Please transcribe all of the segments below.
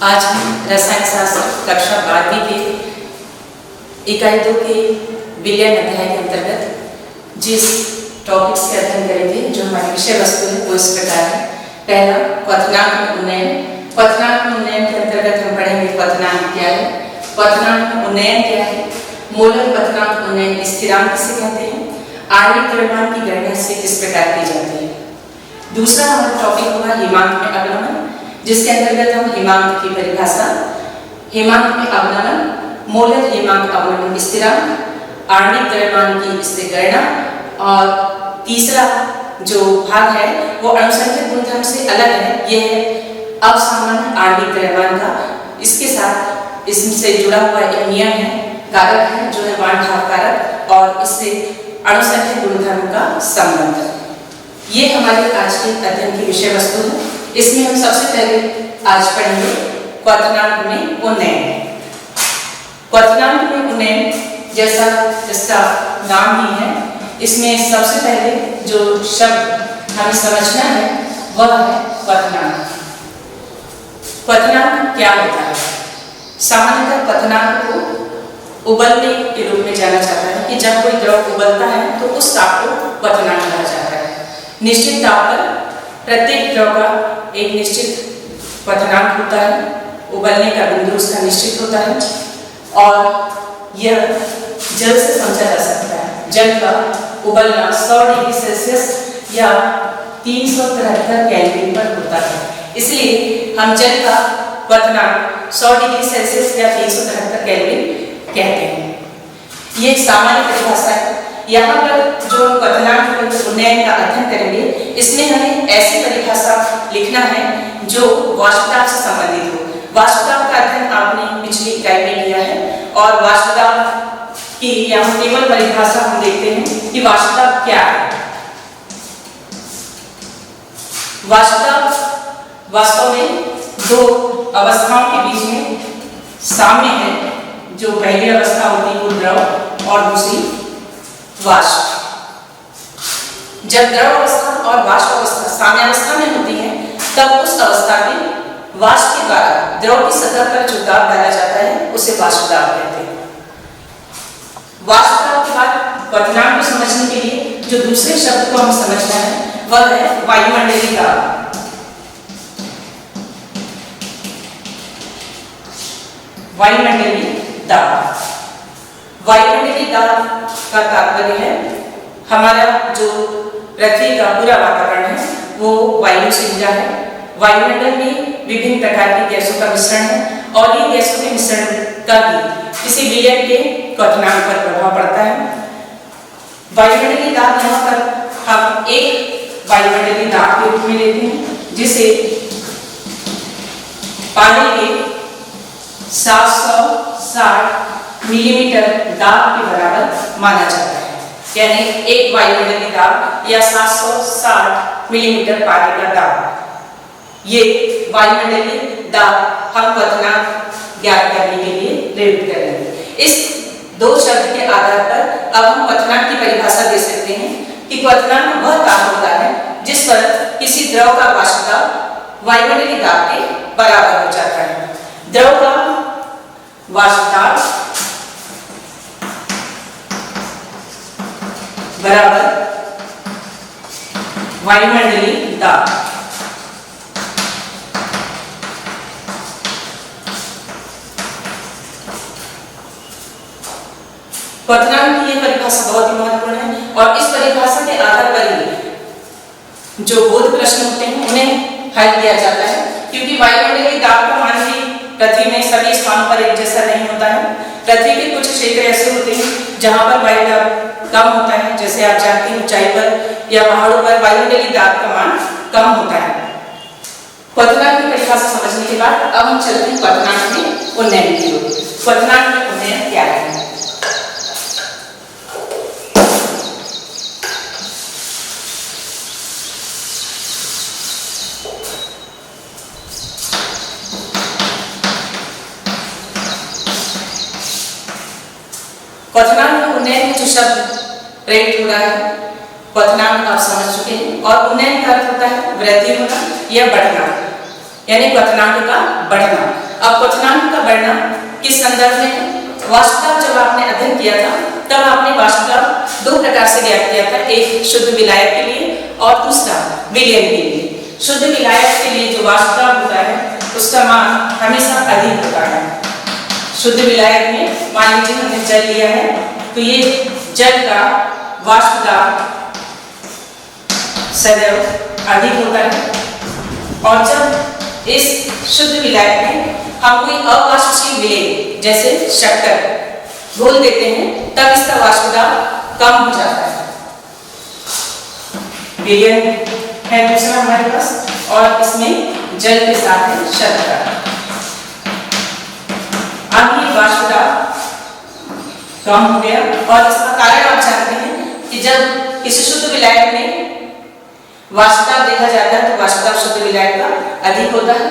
आज हम रसायन शास्त्र कक्षा 12वीं के इकाई 2 के विलयन अध्याय के अंतर्गत जिस टॉपिक्स के अध्ययन करेंगे, जो हमारी विषय वस्तु है वो इस प्रकार है। पहला, क्वथनांक उन्नयन। क्वथनांक उन्नयन के अंतर्गत हम पढ़ेंगे क्वथनांक क्या है, क्वथनांक उन्नयन क्या है, मोलर क्वथनांक उन्नयन स्थिरांक किसे कहते हैं, आणविक द्रव्यमान की गणना से किस प्रकार की जाती है। दूसरा हमारा टॉपिक होगा हिमांक में अवनमन, जिसके अंतर्गत हम हिमांक की परिभाषा, हिमांक में अवनमन, मोलर हिमांक अवनमन स्थिरांक, आणविक द्रव्यमान की इससे गणना, और तीसरा जो भाग है वो अणुसंख्यक गुणधर्म से अलग है, यह है असामान्य आणविक द्रव्यमान का। इसके साथ इससे जुड़ा हुआ एक नियम है, कारक है जो है वानठाव कारक, और इससे अणुसंख्यक गुणधर्म का संबंध। ये हमारे आज के अध्ययन की विषय वस्तु है। इसमें हम सबसे पहले आज पढ़ेंगे क्वथनांक में उन्नयन। क्वथनांक में उन्नयन जैसा इसका नाम ही है, इसमें सबसे पहले जो शब्द हमें समझना है वह है क्वथनांक। क्वथनांक क्या होता है? सामान्यतः क्वथनांक को उबलने के रूप में जाना जाता है कि जब कोई द्रव उबलता है तो उस ताप को क्वथनांक कहा जाता है। निश्चित ताप पर प्रत्येक द्रव का एक निश्चित क्वथनांक होता है, उबलने का बिंदु उसका निश्चित होता है, और यह जल से समझा जा सकता है। जल का उबलना 100 डिग्री सेल्सियस या 373 केल्विन पर होता है, इसलिए हम जल का क्वथनांक 100 डिग्री सेल्सियस या 373 केल्विन कहते हैं। ये एक सामान्य परिभाषा है। यहाँ पर जो क्वथनांक उन्नयन का अध्ययन करेंगे, इसमें हमें ऐसी परिभाषा लिखना है जो वाष्पदाब से संबंधित हो। वाष्पदाब का अध्ययन आपने पिछली इकाई में किया है, और वाष्पदाब की यहाँ केवल परिभाषा हम देखते हैं कि वाष्पदाब क्या है। वाष्पदाब वास्तव में दो अवस्थाओं के बीच में साम्य है। जो पहली अवस्था होती है वो द्रव और दूसरी वाष्प। जब द्रव अवस्था और वाष्प अवस्था साम्यावस्था में होती है, तब उस अवस्था में वाष्प के द्वारा द्रव की सतह पर जो दाब डाला जाता है उसे वाष्पदाब कहते हैं। वाष्पदाब के बाद क्वथनांक को समझने के लिए जो दूसरे शब्द को हमें समझना है वह है वायुमंडलीय दाब। वायुमंडलीय दाब, वायुमंडलीय दाब का तात्पर्य है हमारा जो पृथ्वी का पूरा वातावरण है वो वायु से जुड़ा है। वायुमंडल में विभिन्न प्रकार की गैसों का मिश्रण है, और ये गैसों के मिश्रण का भी किसी विलयन के क्वथनांक पर प्रभाव पड़ता है। वायुमंडलीय दाब यहाँ पर हम एक वायुमंडलीय दाब के रूप में लेते हैं, जिसे पानी के 760 मिलीमीटर दाब के बराबर माना जाता है। यानी एक वायुमंडलीय दाब या 760 मिलीमीटर पानी का दाब, ये वायुमंडलीय दाब हम क्वथनांक ज्ञात करने के लिए प्रयुक्त करेंगे। इस दो शब्द के आधार पर अब हम क्वथनांक की परिभाषा दे सकते हैं कि क्वथनांक वह ताप होता है जिस पर किसी द्रव का वाष्पदाब वायुमंडलीय दाब के बराबर हो जाता है। द्रव का वाष्पदाब बराबर वायुमंडलीय दाब। क्वथनांक की यह परिभाषा बहुत ही महत्वपूर्ण है, और इस परिभाषा के आधार पर ही जो बोध प्रश्न होते हैं उन्हें हल किया जाता है, क्योंकि वायुमंडलीय दाब का मान भी पृथ्वी में सभी स्थानों पर एक जैसा नहीं होता है। पृथ्वी के कुछ क्षेत्र ऐसे होते हैं जहां पर वायु दाब कम होता है, जैसे आप जानते हैं ऊंचाई पर या पहाड़ों पर वायुमंडलीय दाब का मान कम होता है। क्वथनांक की परिभाषा समझने के बाद अब हम चलते हैं क्वथनांक में उन्नयन की ओर। क्वथनांक में उन्नयन क्या है? क्वथनांक में उन्नयन में जो शब्द प्रयुक्त हो रहा है, क्वथनांक आप समझ चुके हैं, और उन्नयन का अर्थ होता है वृद्धि होना या बढ़ना, यानी क्वथनांक का बढ़ना। अब क्वथनांक का वर्णन किस संदर्भ में है? वाष्प दाब जब आपने अध्ययन किया था तब आपने वाष्प दाब दो प्रकार से ज्ञात किया था, एक शुद्ध विलायक के लिए और दूसरा विलयन के लिए। शुद्ध विलायक के लिए जो वाष्प दाब होता है उसका मान हमेशा अधिक होता है। शुद्ध विलायक में मान लीजिए हमने जल लिया है तो ये जल का वाष्प दाब सदैव अधिक होता है, और जब इस शुद्ध विलायक में हम कोई अवाष्पशील विलेय जैसे शक्कर घोल देते हैं तब इसका वाष्प दाब कम हो जाता है। विलयन है दूसरा हमारे पास, और इसमें जल के साथ है शर्करा। अब ये वाष्प दाब कम हो गया, और इसका कारण आप जानते हैं कि जब किसी शुद्ध विलायक में वाष्प दाब देखा जाता है तो वाष्प दाब शुद्ध विलायक का अधिक होता है,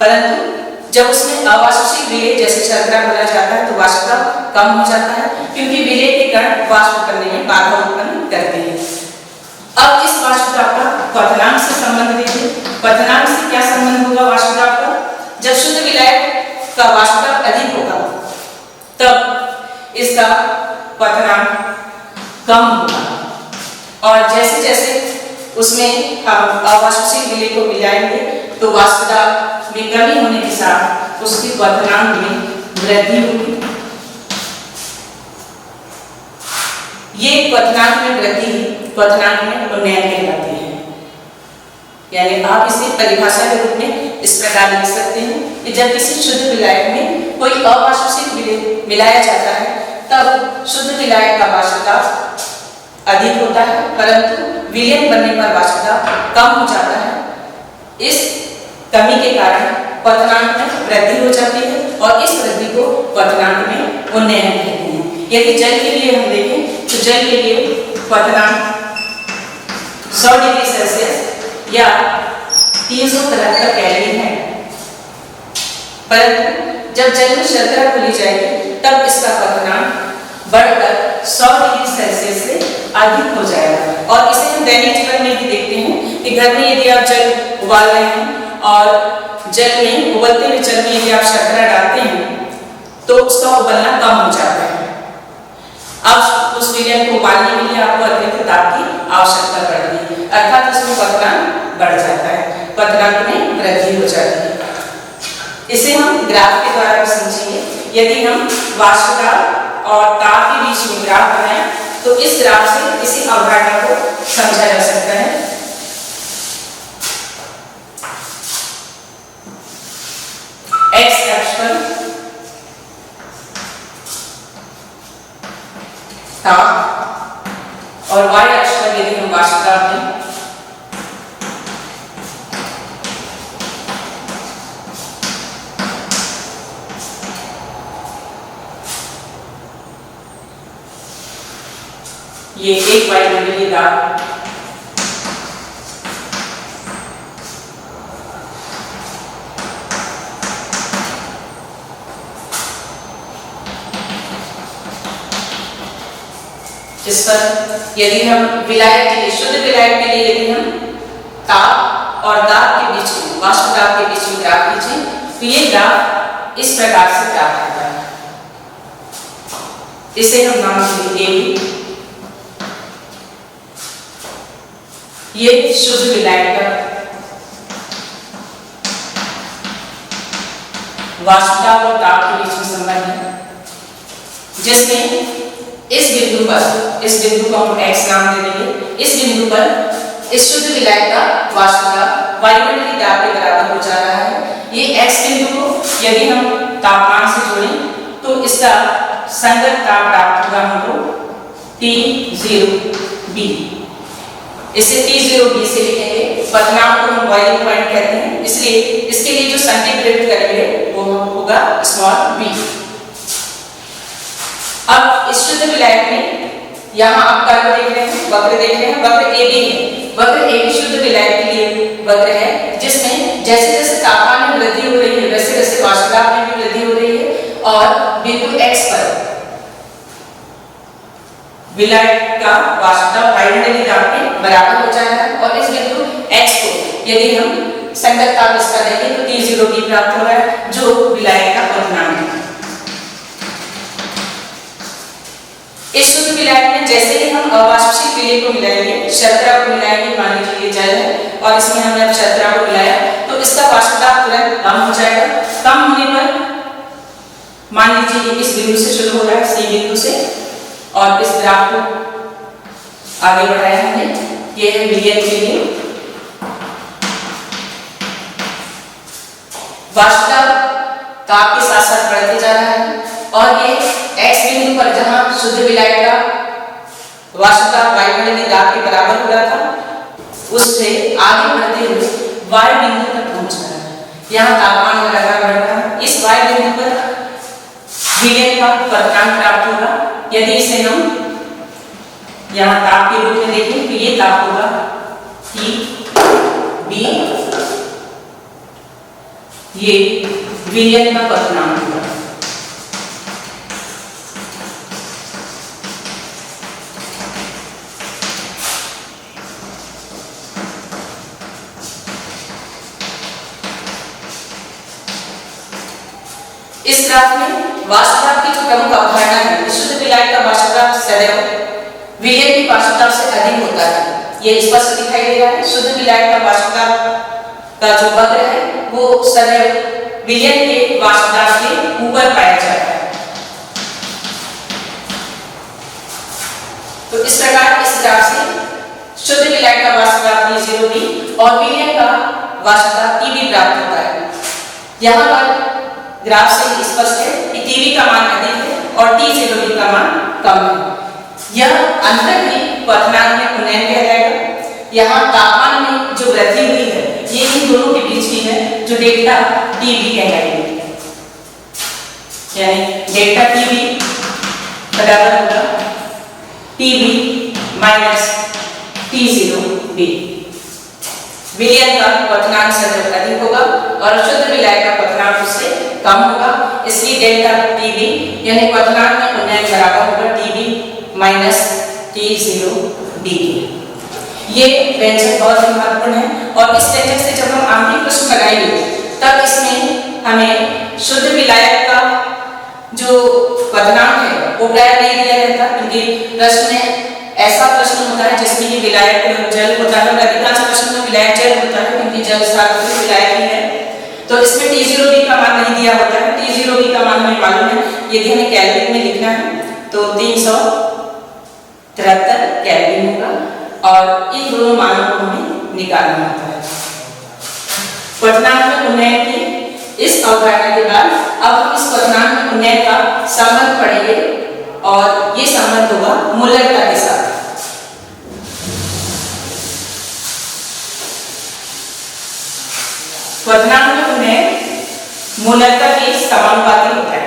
परंतु जब उसमें अवाष्पशील विलेय जैसे शर्करा भरा जाता है तो वाष्प दाब कम हो जाता है, क्योंकि विलेय के कण वाष्प करने में बाधा उत्पन्न करते हैं। अब इस वाष्प दाब का क्वथनांक से संबंध देखिए। क्वथनांक से क्या संबंध होगा वाष्प दाब का? जब शुद्ध विलायक का वाष्प दाब अधिक होगा तब इसका क्वथनांक कम होगा, और जैसे जैसे उसमें हम अवाष्पशील विलेय को मिलाएंगे तो वाष्प दाब में कमी होने के साथ उसके क्वथनांक में वृद्धि होगी। ये क्वथनांक में वृद्धि क्वथनांक में उन्नयन कहलाती है। यानी आप इसे परिभाषा के रूप में इस प्रकार लिख सकते हैं कि जब किसी शुद्ध विलायक में कोई अवाष्पशील विलेय मिलाया जाता है तब शुद्ध विलायक का वाष्प दाब अधिक होता है, परंतु विलयन बनने पर वाष्प दाब कम हो जाता है। इस कमी के कारण क्वथनांक में वृद्धि हो जाती है, और इस वृद्धि को क्वथनांक में उन्नयन कहते हैं। यदि जल के लिए हम देखें तो जल के लिए क्वथनांक 100 डिग्री सेल्सियस या 373 कैलोरी है, परंतु जब जल में शर्करा घोली जाएगी तब इसका क्वथनांक बढ़कर 100 डिग्री सेल्सियस से अधिक हो जाएगा। और इसे हम दैनिक जीवन में भी देखते हैं कि घर में यदि आप जल उबाल रहे हैं और जल में उबलते हुए जल में यदि आप शर्करा डालते हैं तो उसका उबलना कम हो जाता है। अब उस विलयन को उबालने के लिए आपको अतिरिक्त ताप की आवश्यकता पड़ती है, अर्थात उसमें क्वथनांक बढ़ जाता है, क्वथनांक में वृद्धि हो जाती है। इसे हम ग्राफ के द्वारा समझेंगे। यदि हम वाष्प दाब और ताप के बीच में ग्राफ बनाएं तो इस ग्राफ से इसी अवधारणा को समझा जा सकता है। एक्स अक्ष पर ताप और वाई अक्ष पर यदि हम वाष्प दाब लें ये एक वायुमंडलीय दाब जिस पर यदि हम विलायक के लिए शुद्ध विलायक के लिए यदि हम ताप और दाब के बीच में वाष्प दाब के बीच में ग्राफ खींचें तो ये ग्राफ इस प्रकार से प्राप्त होता है। इसे हम नाम देंगे ये शुद्ध विलायक का वाष्प दाब और ताप के बीच में संबंध है, जिसमें इस बिंदु को हम x नाम दे देंगे। इस बिंदु पर इस शुद्ध विलायक का वाष्प दाब वायुमंडलीय दाब के बराबर हो जा रहा है। ये x बिंदु को यदि हम तापमान से जोड़ें तो इसका संगत ताप प्राप्त होगा हमको T0B। इसे T0B से लिखेंगे। क्वथनांक को हम बॉइलिंग पॉइंट कहते हैं, इसलिए इसके लिए जो संकेत प्रयुक्त करेंगे वो होगा स्मॉल b। अब इस शुद्ध विलायक में यहाँ आप कर्व देख रहे हैं, वक्र देख रहे हैं, वक्र AB है। वक्र AB शुद्ध विलायक के लिए वक्र है, जिसमें जैसे जैसे तापमान में वृद्धि हो रही है वैसे वैसे वाष्प दाब में भी वृद्धि हो रही है, और बिंदु x पर विलायक का वाष्प दाब वायुमंडलीय दाब के बराबर हो जाएगा। और इस बिंदु x को यदि हम संगत आप इसका देखें तो T0B प्राप्त हो रहा है जो विलायक का क्वथनांक है। इस शुद्ध विलायक में जैसे ही हम अवाष्पशील विलेय को मिलाएंगे, शर्करा को मिलाएंगे, मान लीजिए ये जल है और इसमें हमने अब शर्करा को मिलाया तो इसका वाष्पदाब तुरंत कम हो जाएगा। कम होने पर मान लीजिए इस बिंदु से शुरू हो रहा है, सी बिंदु से, और इस ग्राफ को आगे बढ़ाया हमने, ये है विलयन के लिए वाष्पदाब ताप के साथ साथ बढ़ते जा रहा है और ये x बिंदु पर जहां शुद्ध विलायक का वाष्पदाब वायुमंडलीय दाब के बराबर हो रहा था उससे आगे बढ़ते हुए y बिंदु तक पहुंच रहा है। यहाँ तापमान लगातार बढ़ रहा है। इस y बिंदु पर विलयन का क्वथनांक प्राप्त होगा। यदि इसे हम यहाँ ताप के रूप में देखें तो ये ताप होगा T_B, ये विलयन का क्वथनांक होगा। इस ग्राफ में वाष्पदाब की जो प्रमुख अवधारणा है, शुद्ध विलायक का वाष्पदाब सदैव विलयन की वाष्पदाब से अधिक होता है। ये स्पष्ट दिखाई दे रहा है। शुद्ध विलायक का वाष्पदाब का जो वक्र है वो सदैव विलयन के वाष्पदाब के ऊपर पाया जाता है। तो इस प्रकार इस ग्राफ से शुद्ध विलायक का वाष्पदाब T0B और विलयन का वाष्पदाब TB प्राप्त होता है। यहाँ पर ग्राफ से स्पष्ट है कि TB का मान अधिक है और T0B का मान कम है। यह अंतर ही क्वथनांक में उन्नयन कहलाएगा। यहाँ तापमान में जो वृद्धि हुई है ये इन दोनों के बीच की है जो डेल्टा TB कहलाएगी। यानी डेल्टा TB बराबर होगा TB माइनस T0B। विलयन का क्वथनांक सदैव अधिक होगा और शुद्ध विलायक का क्वथनांक उससे कम होगा। इसलिए डेल्टा TB यानी क्वथनांक में उन्नयन बराबर होगा TB माइनस T0B। ये व्यंजक बहुत ही महत्वपूर्ण है और इस व्यंजक से जब हम आंतरिक प्रश्न लगाएंगे तब इसमें हमें शुद्ध विलायक का जो क्वथनांक है वो प्राय नहीं दिया रहता, क्योंकि प्रश्न में ऐसा प्रश्न होता है जिसमें कि विलायक जल होता है। अधिकांश प्रश्न में विलायक जल होता है क्योंकि जल सार्वत्रिक विलायक ही है। तो इसमें T0B का मान नहीं दिया होता है। T0B का मान हमें मालूम है, यदि हमें केल्विन में लिखना है तो 373 केल्विन होगा और इन दोनों मानों को हमें निकालना होता है। क्वथनांक में उन्नयन की इस अवधारणा के बाद अब हम इस क्वथनांक में उन्नयन का संबंध पढ़ेंगे और ये संबंध होगा मूलकता के साथ। क्वथनांक में उन्नयन मूलकता के समानुपाती होता है।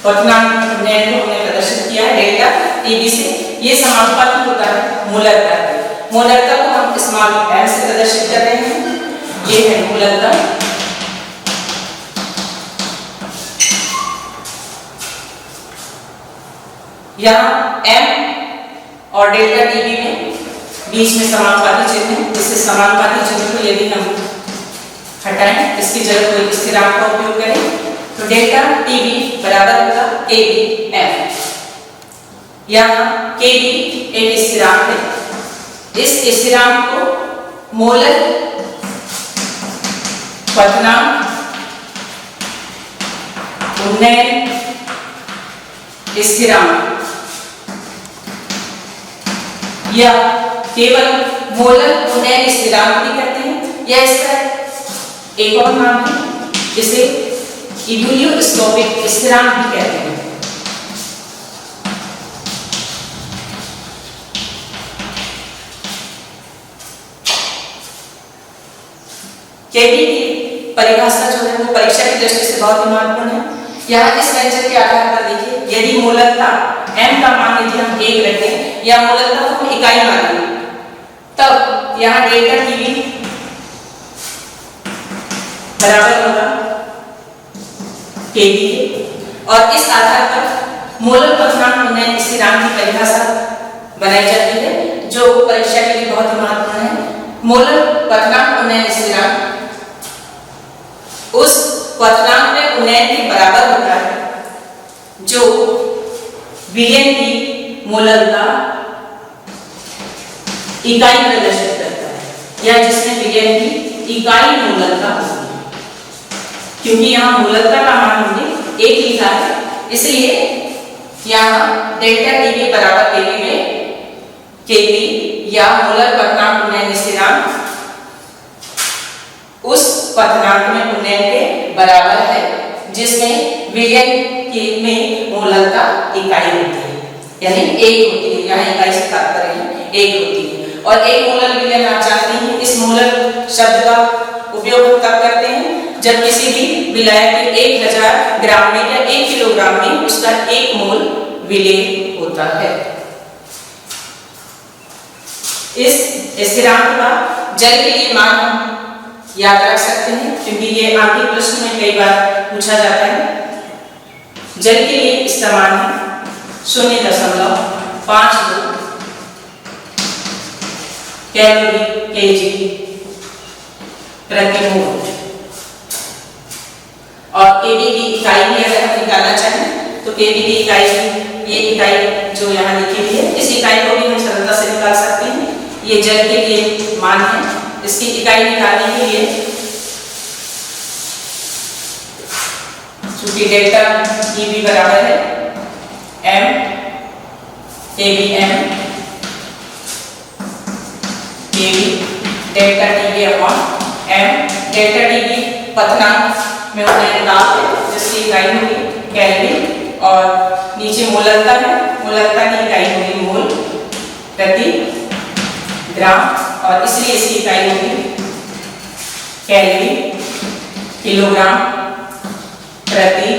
क्वथनांक में उन्नयन को हमने प्रदर्शित किया है डेल्टा TB से, ये समानुपाती होता है मूलकता के। मूलकता को हम स्मॉल m से प्रदर्शित कर रहे हैं। ये है मूलकता। यहाँ m और डेल्टा TB में बीच में समानुपाती चिन्ह है। इससे समानुपाती चिन्ह को यदि हम हटाएं, इसकी जगह कोई स्थिरांक का उपयोग करें तो डेल्टा TB बराबर होगा KBm। यहाँ KB एक स्थिरांक है। इस स्थिरांक को मोलर क्वथनांक उन्नयन स्थिरांक या केवल मोलर उन्नयन स्थिरांक भी कहते हैं, या इसका एक और नाम है जिसे इबुलियोस्कोपिक स्थिरांक भी कहते हैं। केबी की परिभाषा जो है वो परीक्षा की दृष्टि से बहुत ही महत्वपूर्ण है। यहाँ इस व्यंजक के आधार पर देखिए, यदि मूलकता m का मान यदि हम 1 रखें या मूलकता को हम इकाई मानेंगे तब यहाँ डेल्टा TB बराबर होगा KB और इस आधार पर मोलर क्वथनांक उन्नयन स्थिरांक की परिभाषा बनाई जाती है जो परीक्षा के लिए बहुत ही महत्वपूर्ण है। मोलर क्वथनांक मोलरता इकाई प्रदर्शित करता है, या जिसमें विलयन की इकाई मोलरता होती है। क्योंकि यहाँ मोलरता का मान हमने 1 लिखा है, इसलिए यहाँ डेल्टा टीवी बराबर केवी में केवी या मोलर पथनांक उन्नयन स्थिरांक उस पथनांक में उन्नयन के बराबर है जिसमें विलयन में मोलरता इकाई होती है, यानी 1 होती है। यहाँ इकाई से तात्पर्य है 1 होती है। और 1 मोलर विलयन आप जानते हैं, इस मोलर शब्द का उपयोग तब करते हैं जब किसी भी विलायक के 1000 ग्राम में या 1 किलोग्राम में उसका 1 मोल विलय होता है। इस स्थिरांक का जल के लिए मान हम याद रख सकते हैं, क्योंकि ये आगे प्रश्न में कई बार पूछा जाता है। जल के लिए इसका मान है 0.52 कैलोरी केजी प्रति मोल। और केवी की इकाई भी अगर हम निकालना चाहें तो केवी की इकाई, ये इकाई जो यहाँ लिखी हुई है, इस इकाई को भी हम सरलता से निकाल सकते हैं। ये जल के लिए मान है, इसकी इकाई निकालने के लिए चूंकि डेल्टा टीवी बराबर है m KVM KV delta TV upon m। Delta TV पथनांक में उन्नयन ताप है जिसकी इकाई होगी केल्विन, और नीचे मोलरता है, मोलरता की इकाई होगी मोल प्रति ग्राम, और इसलिए इसकी इकाई होगी केल्विन किलोग्राम प्रति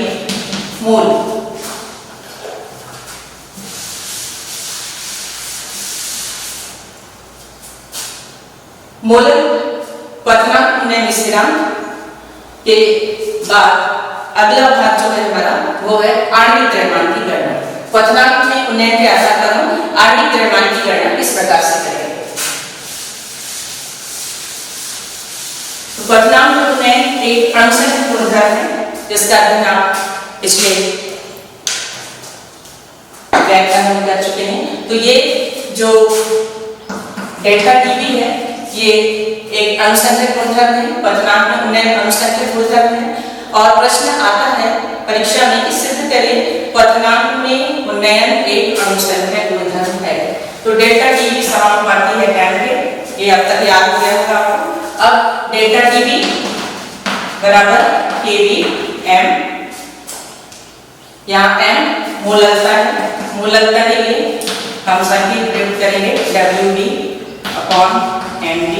मोल। मोलर पथनांक उन्नयन स्थिरांक के बाद अगला भाग जो है हमारा वो है आणविक द्रव्यमान की गणना। पथनांक में उन्नयन के आधार पर हम आणविक द्रव्यमान की गणना इस प्रकार से करेंगे। पथनांक में उन्नयन एक अणुसंख्यक गुणधर्म है जिसका अध्ययन आप पिछले व्याख्यान में कर चुके हैं। तो ये जो डेल्टा टीवी है ये एक अणुसंख्यक गुणधर्म है, पथनांक में उन्नयन अणुसंख्यक गुणधर्म है। और प्रश्न आता है परीक्षा में कि सिद्ध करें पथनांक में उन्नयन एक अणुसंख्यक गुणधर्म है। तो डेल्टा टीवी समानुपाती है m के, ये अब तक याद हो गया होगा आपको। अब डेल्टा टीवी बराबर केवी m, यहाँ m मोलरता है, मोलरता के लिए हम संकेत प्रयोग करेंगे WB अपॉन MD।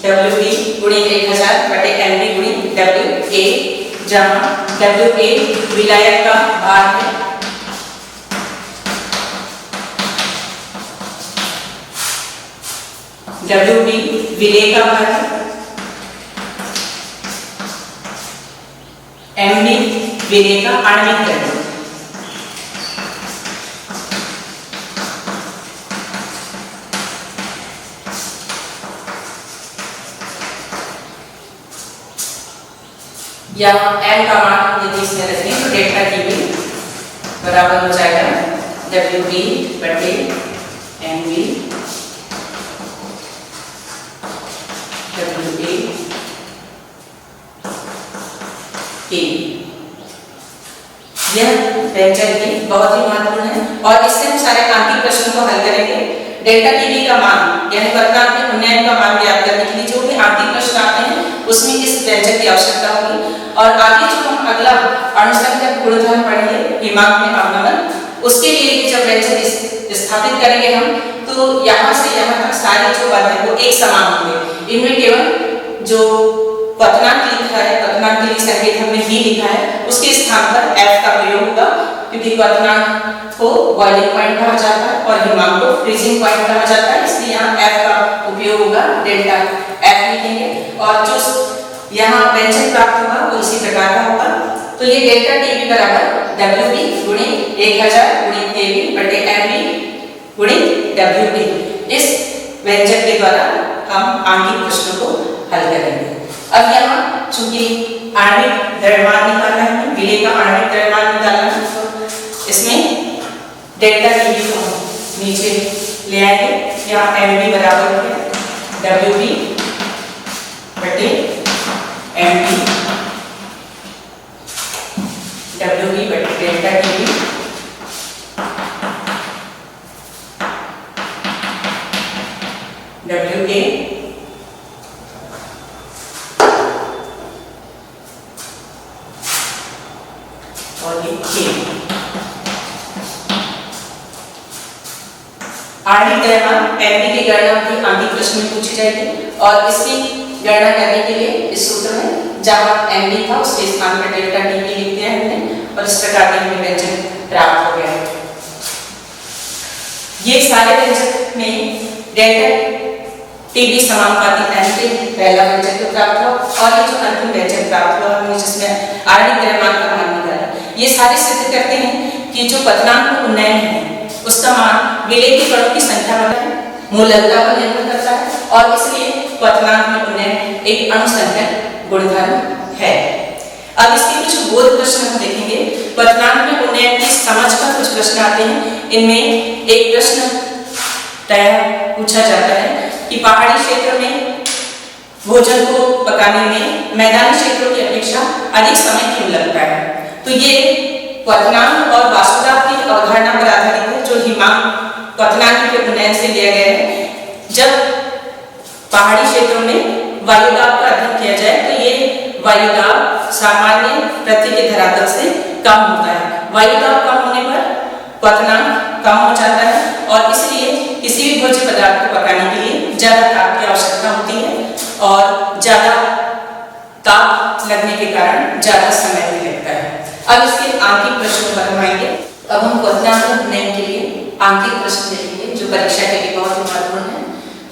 WB गुणित 1000 बटे MD गुणित WA, जहाँ WA विलायक का भार है, WB विलेय का भार है, MD विलेय का आणविक द्रव्यमान। यहाँ m का मान यदि इसमें रखें तो डेल्टा टीवी बराबर हो जाएगा WB बटे MB WA KV। यह व्यंजक भी बहुत ही महत्वपूर्ण है और इससे हम सारे आंतरिक प्रश्नों को हल करेंगे। डेल्टा टीवी का मान यानी पथनांक में उन्नयन का मान ज्ञात करने के लिए जो भी आंतरिक प्रश्न आते हैं उसमें इस व्यंजक की आवश्यकता होगी। और आगे जो हम अगला अणुसंख्यक गुणधर्म पढ़ेंगे हिमांक में अवनमन, उसके लिए जब व्यंजक स्थापित करेंगे हम तो यहाँ से यहाँ तक सारे जो पद हैं वो एक समान होंगे। इनमें केवल जो पथनांक लिखा है, पथनांक के लिए संकेत हमने v लिखा है, उसके स्थान पर f का प्रयोग होगा, क्योंकि पथनांक को बॉइलिंग पॉइंट कहा जाता है और हिमांक को फ्रीजिंग पॉइंट कहा जाता है, इसलिए यहाँ f का उपयोग होगा, डेल्टा f लिखेंगे। और जो यहाँ व्यंजक प्राप्त होगा वो इसी प्रकार का होगा। तो ये डेल्टा टीवी बराबर WB गुणित 1000 गुणित KV बटे MB गुणित WA, इस व्यंजक के द्वारा हम आंगिक प्रश्नों को हल करेंगे। अब यहाँ चूंकि आणविक द्रव्यमान निकालना है, विलेय का आणविक द्रव्यमान निकालना है, तो इसमें डेल्टा टीवी को नीचे ले आएंगे। यहाँ एमबी बराबर है डब्ल्यूबी बटे एमबी, डब्ल्यूबी बटे डेल्टा टीवी डब्ल्यूए और ये के। आणविक द्रव्यमान एमबी की गणना भी आंगिक प्रश्न में पूछी जाएगी और इसकी गणना करने के लिए इस सूत्र में जहां एमबी था उसके स्थान पर डेल्टा टीवी लिख दिया हमने और इस प्रकार के हमें व्यंजन प्राप्त हो गया है। ये सारे व्यंजन में डेल्टा टीवी समानुपाती एन के पहला व्यंजन तो प्राप्त हुआ और ये जो अंतिम व्यंजन प्राप्त हुआ हमने जिसमें आणविक द्रव्यमान का मान निकाला, ये सारे सिद्ध करते हैं कि जो पतनांक उन्नयन है उसका मान विलेय के कणों की संख्या पर मूलकता पर निर्भर करता है और इसलिए पतनांक में उन्नयन एक अणुसंख्यक गुणधर्म है। अब इसके कुछ बोध प्रश्न हम देखेंगे। पतनांक में उन्नयन की समझ पर कुछ प्रश्न आते हैं। इनमें एक प्रश्न तय पूछा जाता है कि पहाड़ी क्षेत्र में भोजन को पकाने में मैदानी क्षेत्रों की अपेक्षा अधिक समय क्यों लगता है। तो ये पतनांक और वाष्पदाब की अवधारणा पर आधारित है जो हिमांक पतनांक के उन्नयन से लिया गया है। जब पहाड़ी क्षेत्रों में वायुदाब का अध्ययन किया जाए तो ये वायुदाब सामान्य पृथ्वी के धरातल से कम होता है। वायुदाब कम होने पर पतनांक कम हो जाता है और इसलिए किसी भी भोज्य पदार्थ को पकाने के लिए ज्यादा ताप की आवश्यकता होती है और ज्यादा ताप लगने के कारण ज्यादा समय भी लगता है। अब इसके आंकिक प्रश्नों पर हम आएंगे। अब हम पतनांक उन्नयन के लिए आंकिक प्रश्न देखेंगे जो परीक्षा के लिए बहुत महत्वपूर्ण है।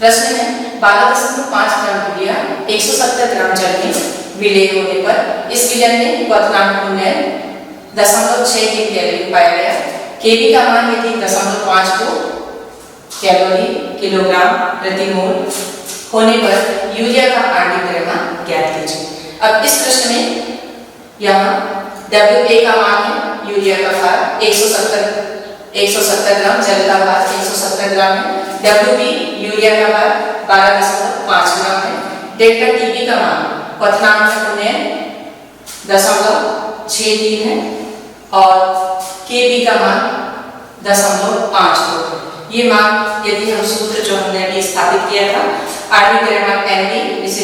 प्रश्न है 12.5 ग्राम यूरिया 170 ग्राम जल में विलेय होने पर इस विलयन में पतनांक उन्नयन 0.63 कैलोरी पाया गया। केबी का मान यदि 0.52 कैलोरी किलोग्राम प्रति मोल होने पर यूरिया का आणविक द्रव्यमान ज्ञात कीजिए। अब इस प्रश्न में यहाँ WA का मान है यूरिया का भार 170 ग्राम, जल का भार 170 ग्राम है। WB यूरिया का भार 12.5 ग्राम है। डेल्टा TB का मान पतनांक में उन्नयन 0.63 है और KB का मान 0.52 है। ये मान यदि हम सूत्र जो हमने अभी स्थापित किया था आणविक द्रव्यमान NB =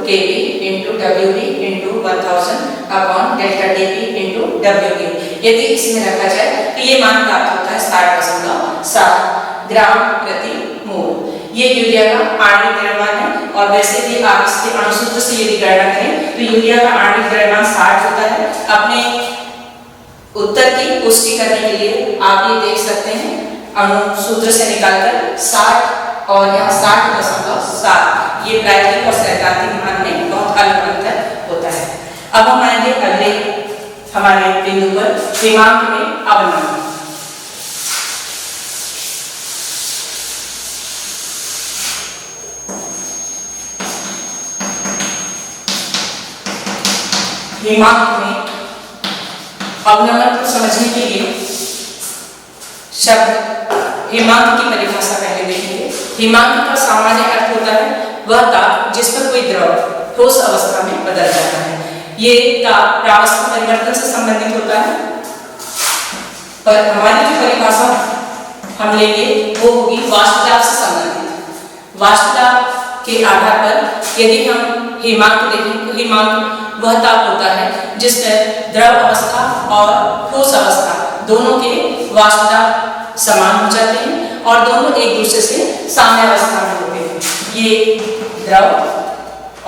KB × WB × 1000 upon delta TB × WA, यदि इसमें रखा जाए तो ये मान प्राप्त होता है 60.7 ग्राम प्रति मोल। ये यूरिया का आणविक द्रव्यमान है और वैसे भी आप इसके अणुसूत्र से यदि गणना करें तो यूरिया का आणविक द्रव्यमान 60 होता है। अपने उत्तर की पुष्टि करने के लिए आप ये देख सकते हैं अणुसूत्र से निकालकर 60 और यहाँ 60.7, ये प्रायोगिक और सैद्धांतिक मान में बहुत अलग अंतर होता है। अब हम आएंगे अगले हमारे बिंदु पर हिमांक में अवनमन। हिमांक में अवनमन को समझने के लिए शब्द हिमांक की परिभाषा पहले देखेंगे। हिमांक का सामान्य अर्थ होता है वह ताप जिस पर कोई द्रव ठोस अवस्था में बदल जाता है। ये ताप प्रावस्था परिवर्तन से संबंधित होता है, पर हमारी जो परिभाषा हम लेंगे वो होगी वाष्पदाब से संबंधित। वाष्पदाब के आधार पर यदि हम हिमांक देखें तो हिमांक वह ताप होता है जिसमें द्रव अवस्था और ठोस अवस्था दोनों के वाष्पदाब समान हो जाते हैं और दोनों एक दूसरे से साम्य अवस्था में होते हैं। ये द्रव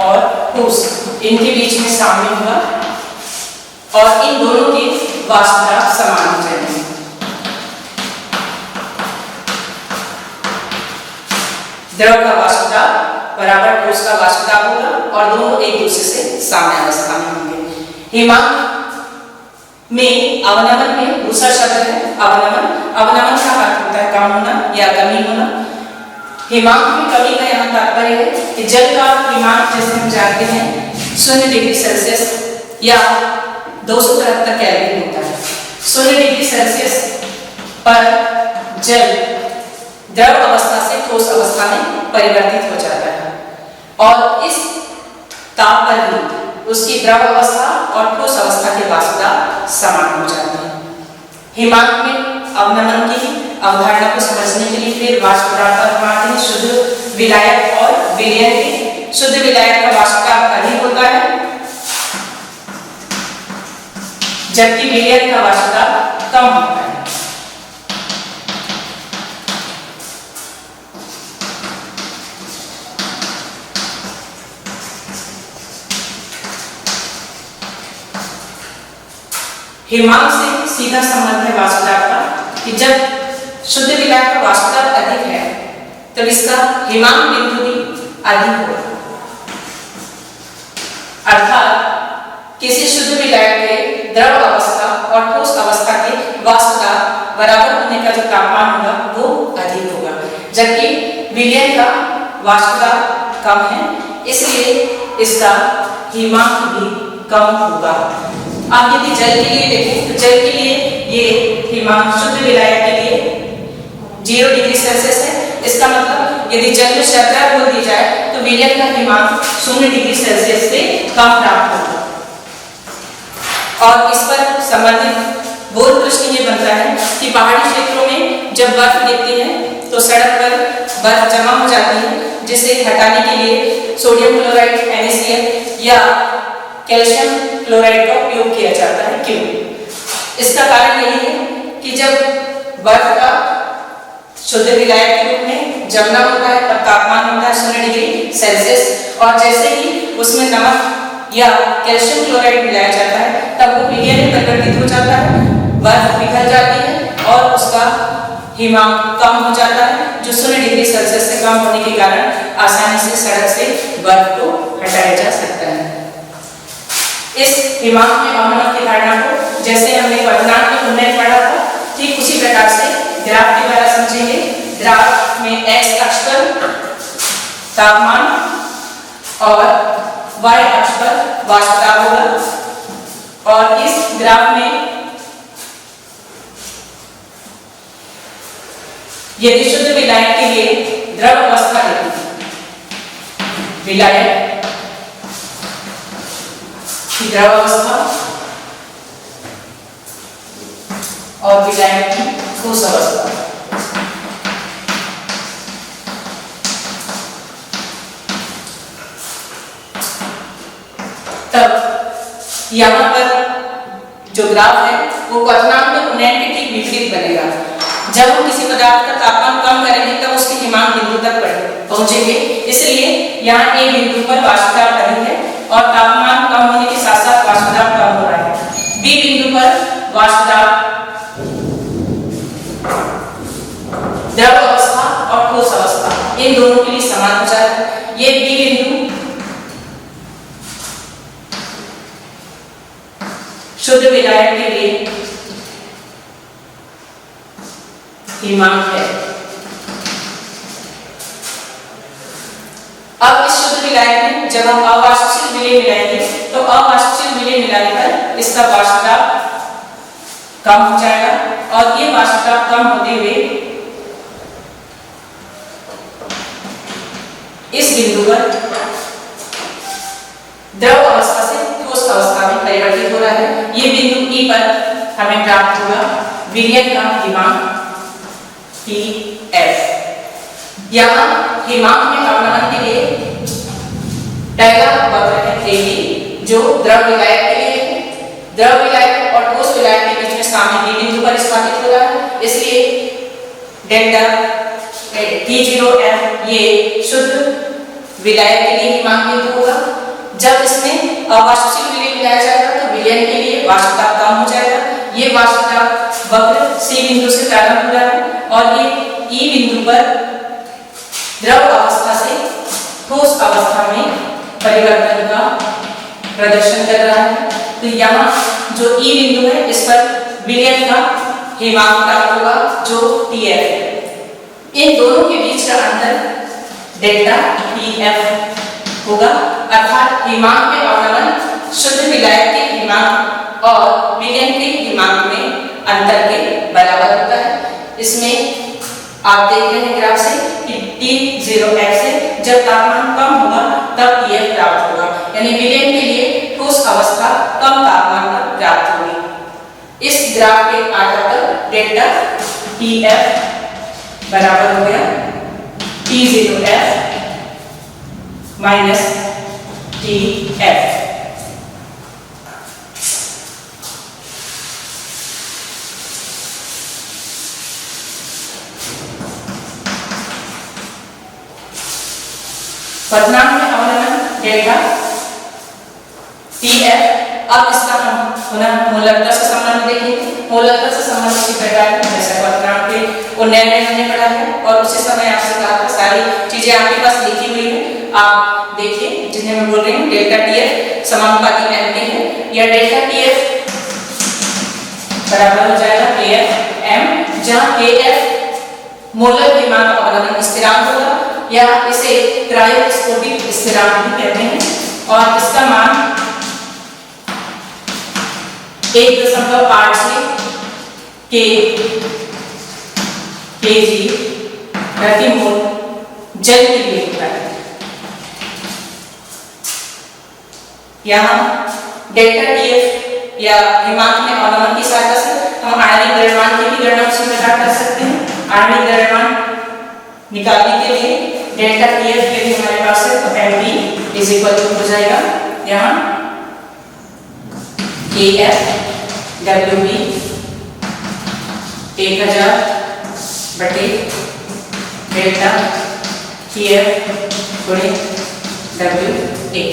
और ठोस इनके बीच में साम्य हुआ और इन दोनों के वाष्पदाब समान हो जाएंगे। द्रव का वाष्पदाब बराबर ठोस का वाष्पदाब होगा और दोनों एक दूसरे से साम्य अवस्था में होंगे। हिमांक में अवनमन में दूसरा शब्द है अवनमन। अवनमन का अर्थ होता है कम होना या कमी होना। हिमांक में कमी का यहाँ तात्पर्य है कि जल का हिमांक जैसे हम जानते हैं 0 डिग्री सेल्सियस या 273 केल्विन होता है। 0 डिग्री सेल्सियस पर जल द्रव अवस्था से ठोस अवस्था में परिवर्तित हो जाता है और इस ताप पर ही उसकी द्रव अवस्था और ठोस अवस्था की वाष्पता समान हो जाती है। हिमांक में अवनमन की अवधारणा को समझने के लिए फिर वाष्प पदार्थ पर हम आते हैं। शुद्ध विलायक और विलयन के शुद्ध विलायक का वाष्पदाब अधिक होता है जबकि विलयन का वाष्पदाब कम होता है। हिमांक से सीधा संबंध है वाष्पदाब का कि जब शुद्ध विलायक का वाष्पदाब अधिक है तब इसका हिमांक बिंदु भी अधिक होगा। अर्थात किसी शुद्ध विलायक के द्रव अवस्था और ठोस अवस्था के वाष्पदाब बराबर होने का जो तापमान होगा वो अधिक होगा जबकि विलयन का वाष्पदाब कम है इसलिए इसका हिमांक भी कम होगा। आप यदि जल के लिए देखें तो जल के लिए ये हिमांक शुद्ध विलायक के लिए 0 डिग्री सेल्सियस है। इसका मतलब यदि जल में शर्करा घोल दी जाए तो विलयन का हिमांक 0 डिग्री सेल्सियस से कम प्राप्त होगा। और इस पर संबंधित बोध प्रश्न ये बनता है कि पहाड़ी क्षेत्रों में जब बर्फ गिरती है तो सड़क पर बर्फ जमा हो जाती है जिसे हटाने के लिए सोडियम क्लोराइड NaCl या कैल्शियम क्लोराइड का उपयोग किया जाता है। क्यों? इसका कारण यही है कि जब बर्फ का शुद्ध विलायक के रूप में जमना होता है तब तापमान होता है 0 डिग्री सेल्सियस और जैसे ही उसमें नमक या कैल्शियम क्लोराइड मिलाया जाता है तब वो विलयन में परिवर्तित हो जाता है, बर्फ पिघल जाती है और उसका हिमांक कम हो जाता है जो 0 डिग्री सेल्सियस से कम होने के कारण आसानी से सड़क से बर्फ को हटाया जा सकता है। इस हिमांक में अवनमन की धारणा को जैसे हमने क्वथनांक में उन्नयन पढ़ा था ठीक उसी प्रकार से ग्राफ के द्वारा समझेंगे। ग्राफ में x अक्ष पर तापमान और y अक्ष पर वाष्पदाब होगा और इस ग्राफ में यदि शुद्ध विलायक के लिए द्रव अवस्था विलायक की द्रव अवस्था और विलायक की ठोस अवस्था तब यहाँ पर जो ग्राफ है वो क्वथनांक में उन्नयन के ठीक विपरीत बनेगा। जब हम किसी पदार्थ का तापमान कम करेंगे तब उसके हिमांक बिंदु तक पहुंचेंगे इसलिए यहाँ A बिंदु पर वाष्पदाब अधिक है और तापमान कम होने के साथ साथ वाष्पदाब कम हो रहा है। B बिंदु पर वाष्पदाब द्रव अवस्था और ठोस अवस्था इन दोनों के लिए समान हो जाता है। ये B बिंदु शुद्ध विलायक के लिए हिमांक है। अब इस शुद्ध विलायक में जब हम अवाष्पशील विलय मिलाएंगे तो अवाष्पशील विलय मिलाने पर इसका वाष्पदाब कम हो जाएगा और ये वाष्पदाब कम होते हुए इस बिंदु पर द्रव अवस्था से ठोस अवस्था में परिवर्तित हो रहा है। ये बिंदु E पर हमें प्राप्त होगा विलयन का हिमांक Tf। यहाँ हिमांक में अवनमन के लिए पहला वक्र है AB जो द्रव विलायक के लिए है। द्रव विलायक और ठोस विलायक के बीच में सामने B बिंदु पर स्थापित हो रहा है इसलिए डेल्टा T0f ये शुद्ध विलायक के लिए हिमांक बिंदु होगा। जब इसमें अवाष्पशील विलय मिलाया जाएगा तो विलयन के लिए वाष्पदाब कम हो जाएगा। ये वाष्पदाब वक्र C बिंदु से प्रारंभ हो रहा है और ये E बिंदु पर द्रव अवस्था से ठोस अवस्था में परिवर्तन का प्रदर्शन कर रहा है। तो यहाँ जो E बिंदु है इस पर विलयन का हिमांक प्राप्त होगा जो Tf है। इन दोनों के बीच का अंतर डेल्टा EF होगा, अर्थात हिमांक में अवनमन शुद्ध विलायक के हिमांक और विलयन के हिमांक में अंतर के बराबर होता है। इसमें आप देख रहे हैं ग्राफ से कि T0F से जब तापमान कम होगा तब EF प्राप्त होगा, यानी विलयन के लिए ठोस अवस्था कम तापमान पर प्राप्त होगी। इस ग्राफ के आधार पर डेल्टा EF बराबर हो गया T0F माइनस TF। क्वथनांक में अवनमन डेल्टा TF। अब इसका हम पुनः मूलकता से संबंध देखेंगे। मूलकता से संबंध इसी प्रकार है जैसा क्वथनांक के उन्नयन में हमने पढ़ा है, और उसी समय आपसे कहा था सारी चीजें आपके पास लिखी हुई है, आप देखिए जिन्हें मैं बोल रही हूँ। डेल्टा TF समानुपाती m के है, या डेल्टा TF बराबर हो जाएगा KF m, जहाँ KF मोलर हिमांक अवनमन स्थिरांक होगा, या इसे क्रायोस्कोपिक स्थिरांक भी कहते हैं, और इसका मान 1.86 kg प्रति मोल जल के लिए होता है। यहाँ डेल्टा TF या हिमांक में अवनमन की सहायता से हम आणविक द्रव्यमान की भी गणना उसी प्रकार कर सकते हैं। आणविक द्रव्यमान निकालने के लिए डेल्टा TF के लिए हमारे पास है तो mv इज इक्वल टू हो जाएगा यहाँ KF WB 1000 बटे डेल्टा TF गुणे WA।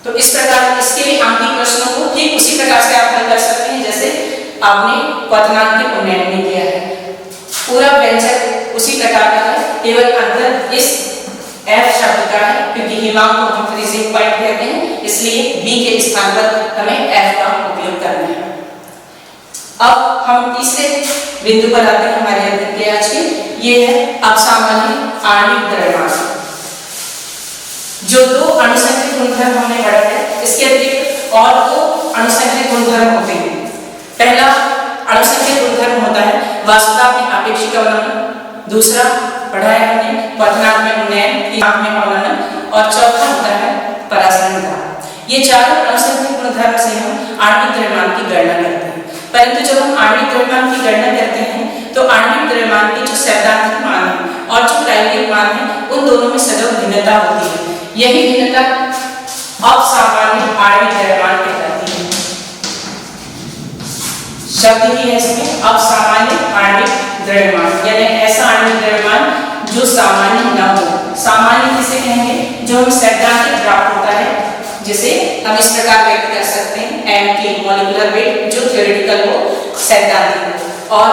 तो इस प्रकार इसके लिए आंकिक प्रश्नों को ठीक उसी प्रकार से आप हल कर सकते हैं जैसे आपने क्वथनांक के उन्नयन में किया है। पूरा व्यंजक उसी प्रकार का है, केवल अंतर इस F शब्द का है, क्योंकि हिमांक को हम फ्रीजिंग पॉइंट कहते हैं, इसलिए B के स्थान पर हमें F का उपयोग करना है। अब हम तीसरे बिंदु पर आते हैं हमारे अध्ययन के आज के, ये है असामान्य आणविक द्रव्यमान। जो दो अणुसंख्यक गुणधर्म हमने पढ़ा है, इसके अतिरिक्त और दो अणुसंख्यक गुणधर्म होते हैं। पहला अणुसंख्यक गुणधर्म होता है वास्तुता में आपेक्षिक अवनमन, दूसरा पढ़ा है हमने क्वथनांक में उन्नयन, हिमांक में अवनमन, और चौथा होता है परासरणता। ये चारों अणुसंख्यक गुणधर्म से हम आणविक द्रव्यमान की गणना करते हैं। परंतु जब हम आणविक द्रव्यमान की गणना करते हैं तो आणविक द्रव्यमान के जो सैद्धांतिक मान है और जो प्रायोगिक मान है उन दोनों में सदैव भिन्नता होती है। यही भिन्नता असामान्य आणविक द्रव्यमान कहलाती है। शब्द ही है इसमें असामान्य आणविक द्रव्यमान, यानी ऐसा आणविक द्रव्यमान जो सामान्य न हो। सामान्य किसे कहेंगे? जो हम सैद्धांतिक प्राप्त होता है, जिसे हम इस प्रकार व्यक्त कर सकते हैं m की मॉलिक्यूलर वेट, जो थ्योरेटिकल हो, सैद्धांतिक हो, और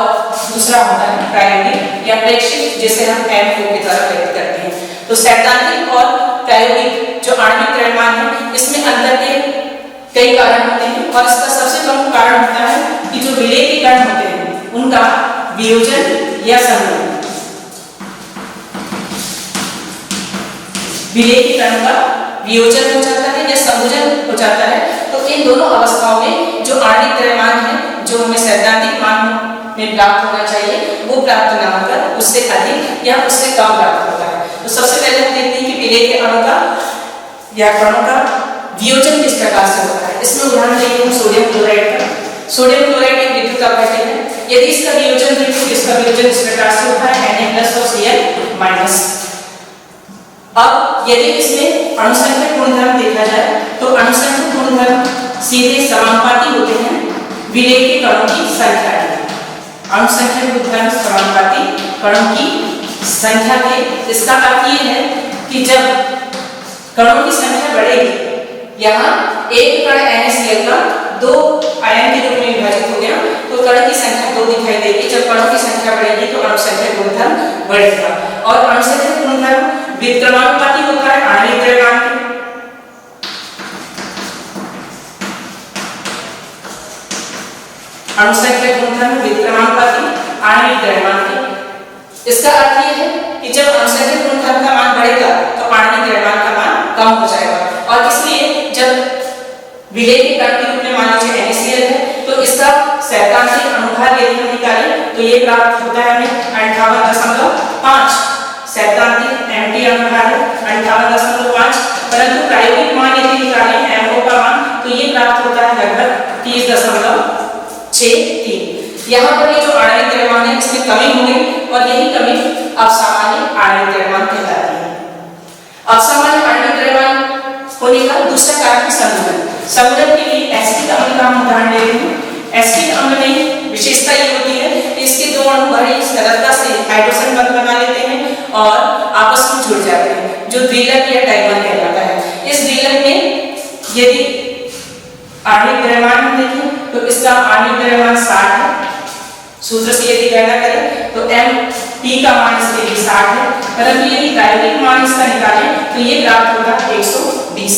दूसरा होता है प्रायोगिक या प्रेक्षित, जिसे हम m के द्वारा व्यक्त करते हैं। तो सैद्धांतिक और प्रायोगिक जो आणविक द्रव्यमान है, इसमें अंतर के कई कारण होते हैं, और इसका सबसे प्रमुख कारण होता है कि जो विलेय के कण होते हैं उनका वियोजन या संयोजन। विलेय के कण का वियोजन हो जाता है या संयोजन हो जाता है, तो इन दोनों अवस्थाओं में जो आणविक द्रव्यमान है, जो हमें सैद्धांतिक मान में प्राप्त होना चाहिए, वो प्राप्त न होकर उससे अधिक या उससे कम प्राप्त होता है। तो सबसे पहले हम देखते हैं कि विलेय के अणु का या कणों का वियोजन किस प्रकार से होता है। इसमें उदाहरण लेंगे हम सोडियम क्लोराइड का। सोडियम क्लोराइड एक विद्युत अपघटन है। यदि इसका वियोजन देखें, इसका वियोजन इस प्रकार से होता है Na+ और Cl-। अब यदि इसमें अणुसंख्यक गुणधर्म देखा जाए तो अणुसंख्यक गुणधर्म सीधे समानुपाती होते हैं विलेय के कणों की संख्या के। अणुसंख्यक गुणधर्म समानुपाती कणों की संख्या के। इसका अर्थ ये है कि जब कणों की संख्या बढ़ेगी, यहाँ एक कण NaCl का 2 आयन के रूप में विभाजित हो गया, तो कण की संख्या 2 दिखाई देगी। जब कणों की संख्या बढ़ेगी तो अणुसंख्यक गुणधर्म बढ़ेगा, और अणुसंख्यक गुणधर्म विक्रमानुपाती होता है आणविक द्रव्यमान के। अणुसंख्यक गुणधर्म विक्रमानुपाती आणविक द्रव्यमान के। इसका अर्थ ये है कि जब अनुसंख्यक गुणधर्म का मान बढ़ेगा तो आणविक द्रव्यमान का मान कम हो जाएगा। और इसलिए जब विलेय के कण के रूप में मान लीजिए NaCl है तो इसका सैद्धांतिक अनुभाग यदि हम निकालें तो ये प्राप्त होता है हमें 58.5 सैद्धांतिक Mt अनुभाग 58.5, परंतु प्रायोगिक मान यदि निकालें MO का मान तो ये प्राप्त होता है लगभग 30.63। यहाँ पर ये जो आणविक द्रव्यमान है इसमें कमी हो गई और यही कमी अब सामान्य आणविक द्रव्यमान कहलाती है। अब सामान्य आणविक द्रव्यमान होने का दूसरा कारक संतुलन। संतुलन के लिए एसिटिक अम्ल का हम उदाहरण ले रहे हैं। एसिटिक अम्ल में विशेषता ये होती है कि इसके दो अणु बड़ी सरलता से हाइड्रोजन बंध बना लेते हैं और आपस में जुड़ जाते हैं, जो द्विलक या डाइमर कहलाता है। इस द्विलक में यदि आणविक द्रव्यमान हम देखें तो इसका आणविक द्रव्यमान 60 है। सूत्र से यदि गणना करें तो Mt का मान इसके लिए 60 है, परंतु यदि प्रायोगिक मान इसका निकालें तो ये प्राप्त होगा 120।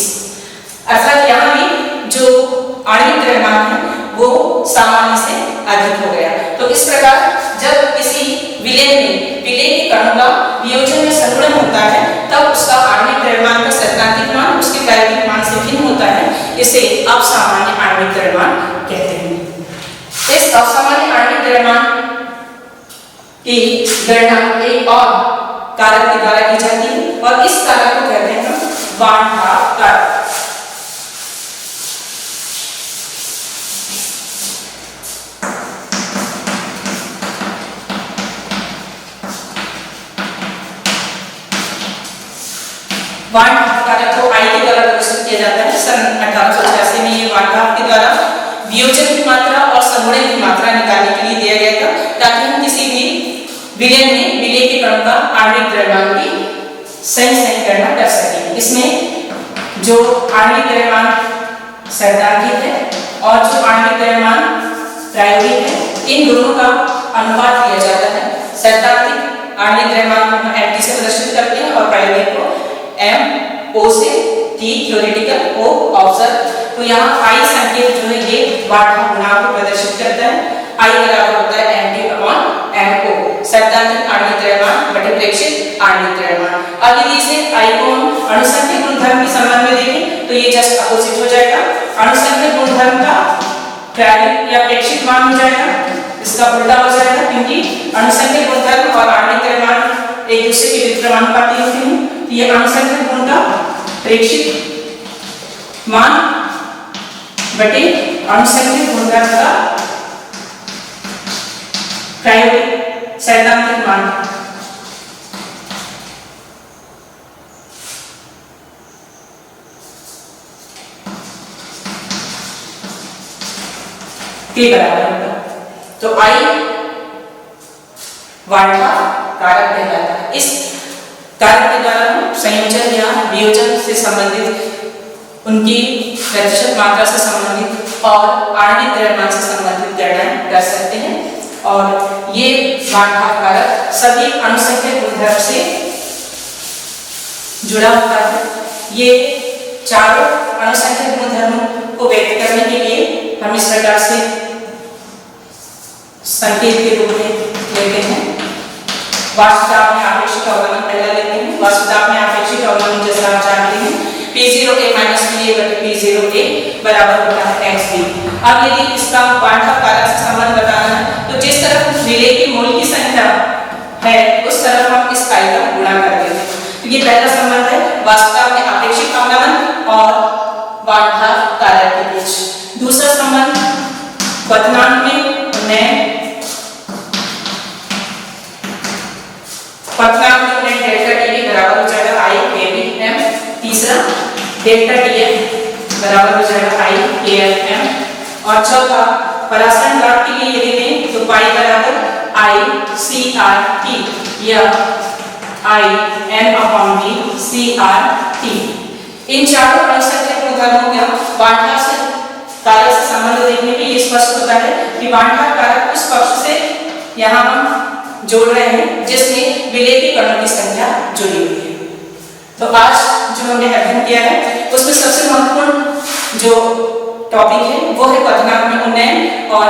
अर्थात यहाँ भी जो आणविक द्रव्यमान है वो सामान्य से अधिक हो गया। तो इस प्रकार जब किसी विलेय में विलेय के कणों का वियोजन में संगुणन होता है तब उसका आणविक द्रव्यमान का सैद्धांतिक मान उसके प्रायोगिक मान से भिन्न होता है। इसे असामान्य आणविक द्रव्यमान कहते हैं। इस असामान्य आणविक द्रव्यमान की गणना एक और कारक के द्वारा की जाती है और इस कारक को कहते हैं हम वार्नहाफ कारक। वार्नहाफ कारक को I के द्वारा प्रदर्शित किया जाता है। सन 1886 में ये वार्नहाफ के द्वारा वियोजन की मात्रा और संगुणन की मात्रा निकालने के लिए दिया गया था, ताकि हम किसी भी विलेय में विलेय के कणों का आणविक द्रव्यमान की सही गणना कर सकें। इसमें जो आणविक द्रव्यमान सैद्धांतिक है और जो आणविक द्रव्यमान प्रायोगिक है, इन दोनों का अनुपात लिया जाता है। सैद्धांतिक आणविक द्रव्यमान को हम Mt से प्रदर्शित करते हैं और प्रायोगिक को M O से T थ्योरेटिकल O ऑब्जर्व। तो यहाँ I संकेत जो है ये वार्नहाफ गुणांक को प्रदर्शित करता है। I बराबर होता है Mt/MO सैद्धांतिक आणविक द्रव्यमान बटे प्रेक्षित आणविक द्रव्यमान। अब यदि इसे I को अणुसंख्यक गुणधर्म के संबंध में देखें तो ये जस्ट अपोजिट हो जाएगा। अणुसंख्यक गुणधर्म का प्रायोगिक या प्रेक्षित मान हो जाएगा, इसका उल्टा हो जाएगा, क्योंकि अणुसंख्यक गुणधर्म और आणविक द्रव्यमान एक दूसरे के विपरीत समानुपाती होते हैं। तो ये अणुसंख्यक गुण का प्रेक्षित मान बटे अणुसंख्यक गुणधर्म का प्रायोगिक सैद्धांतिक मान। के बराबर होगा। तो I वार्नहाफ कारक कहलाता है। इस कारक के द्वारा हम संयोजन या वियोजन से संबंधित, उनकी प्रतिशत मात्रा से संबंधित और आणविक द्रव्यमान से संबंधित गणना कर सकते हैं। और ये वार्नहाफ कारक सभी अणुसंख्यक गुणधर्म से जुड़ा होता है। ये चारों अणुसंख्यक गुणधर्मों को व्यक्त करने के लिए हम इस प्रकार से संकेत के रूप में लेते हैं। वास्तुताप में आपेक्षिक अवलंबन पहला लेते हैं। वास्तुताप में आपेक्षिक अवलंबन जैसा आप जानते हैं P0A - PA बटे P0A बराबर होता है XB। अब यदि इसका वार्नहाफ कारक से संबंध बताना है तो जिस तरफ विलेय के मोल की संख्या है उस तरफ हम इस I का गुणा कर देते हैं। तो ये पहला संबंध है वास्तुताप में आपेक्षिक अवलंबन और वार्नहाफ कारक के बीच। दूसरा संबंध क्वथनांक में डेल्टा टी बराबर हो जाएगा I KBM। तीसरा डेल्टा TM बराबर हो जाएगा I KFM। और चौथा परासरण लाभ के लिए यदि लें तो पाई बराबर I CRT या I N/V CRT। इन चारों अणुसंख्यक गुणधर्मों का वार्नहाफ से कारक से संबंध देखने पे ये स्पष्ट होता है कि वार्नहाफ कारक उस पक्ष से यहाँ हम जोड़ रहे हैं जिसमें विलेय के कणों की संख्या जुड़ी हुई है। तो आज जो हमने अध्ययन किया है उसमें सबसे महत्वपूर्ण जो टॉपिक है वो है क्वथनात्मक उन्नयन। और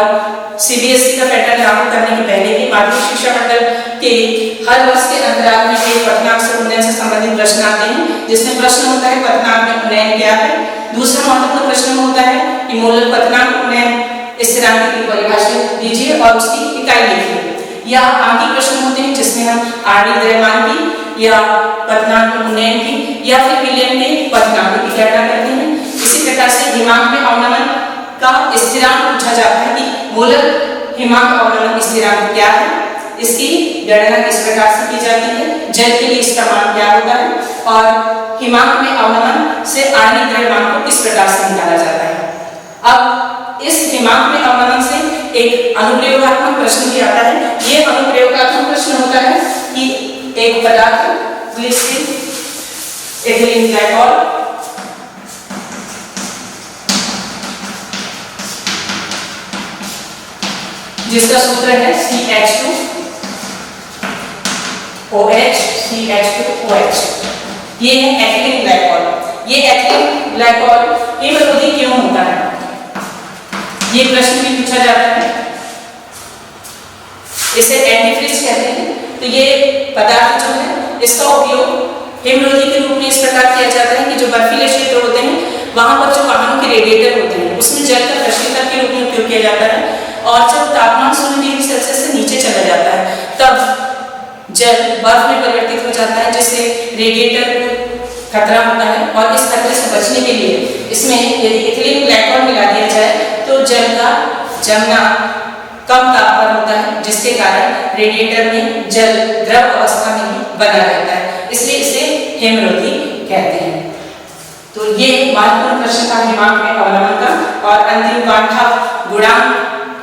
सीबीएसई का पैटर्न लागू करने के पहले ही माध्यमिक शिक्षा मंडल के हर वर्ष के अंतराल में एक क्वथनात्मक उन्नयन से संबंधित प्रश्न आते हैं, जिसमें प्रश्न होता है क्वथनात्मक उन्नयन क्या है। दूसरा महत्वपूर्ण प्रश्न होता है कि मोलर क्वथनात्मक उन्नयन स्थिरांक की परिभाषा दीजिए और उसकी इकाई लिखिए। या आंकिक प्रश्न होते हैं जिसमें हम आणविक द्रव्यमान की या क्वथनात्मक उन्नयन की या फिर विलियम के क्वथनांक की गणना करते हैं। इसी प्रकार से हिमांक में अवनमन का स्थिरांक पूछा जाता है कि मोलर हिमांक अवनमन स्थिरांक क्या है, इसकी गणना किस प्रकार से की जाती है, जल के लिए इसका मान क्या होता है और हिमांक में अवनमन से आणविक द्रव्यमान को किस प्रकार से निकाला जाता है। अब इस हिमांक में अवनमन से एक अनुप्रयोगात्मक प्रश्न भी आता है। ये अनुप्रयोगात्मक प्रश्न होता है कि एक पदार्थ ग्लिसरीन, एथिलीन ग्लाइकॉल जिसका सूत्र है CH2OH CH2OH। ये है एथिलीन ग्लाइकॉल। ये एथिलीन ग्लाइकॉल हिमरोधी क्यों होता है, ये प्रश्न भी पूछा जाता है। इसे एंटीफ्रीज कहते हैं। तो ये पदार्थ जो है इसका उपयोग हिमरोधी के रूप में इस प्रकार किया जाता है कि जो बर्फीले क्षेत्र होते हैं वहां पर जो वाहनों के रेडिएटर होते हैं उसमें जल का प्रशीतक के रूप में उपयोग किया जाता है। और जब तापमान 0 डिग्री सेल्सियस से नीचे चला जाता है तब जल बर्फ में परिवर्तित हो जाता है, जिससे रेडिएटर को खतरा होता है। और इस खतरे से बचने के लिए इसमें यदि एथिलीन ग्लाइकॉल मिला दिया जाए तो जल का जमना कम तापमान होता है, जिसके कारण रेडिएटर में जल द्रव अवस्था में ही बना रहता है, इसलिए इसे हिमरोधी कहते हैं। तो ये महत्वपूर्ण प्रश्न था हिमांक में अवनमन का। और अंतिम गांठा गुणांक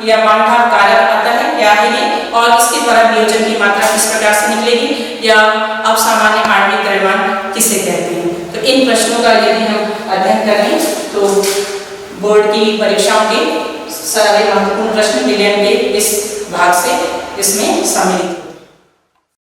या गांठा कारक आता है, क्या है ये और इसके द्वारा वियोजन की मात्रा किस प्रकार से निकलेगी या अब सामान्य आणविक द्रव्यमान किसे कहते हैं। तो इन प्रश्नों का यदि हम अध्ययन करें तो बोर्ड की परीक्षाओं के सारे महत्वपूर्ण प्रश्न विलियम के इस भाग से इसमें सम्मिलित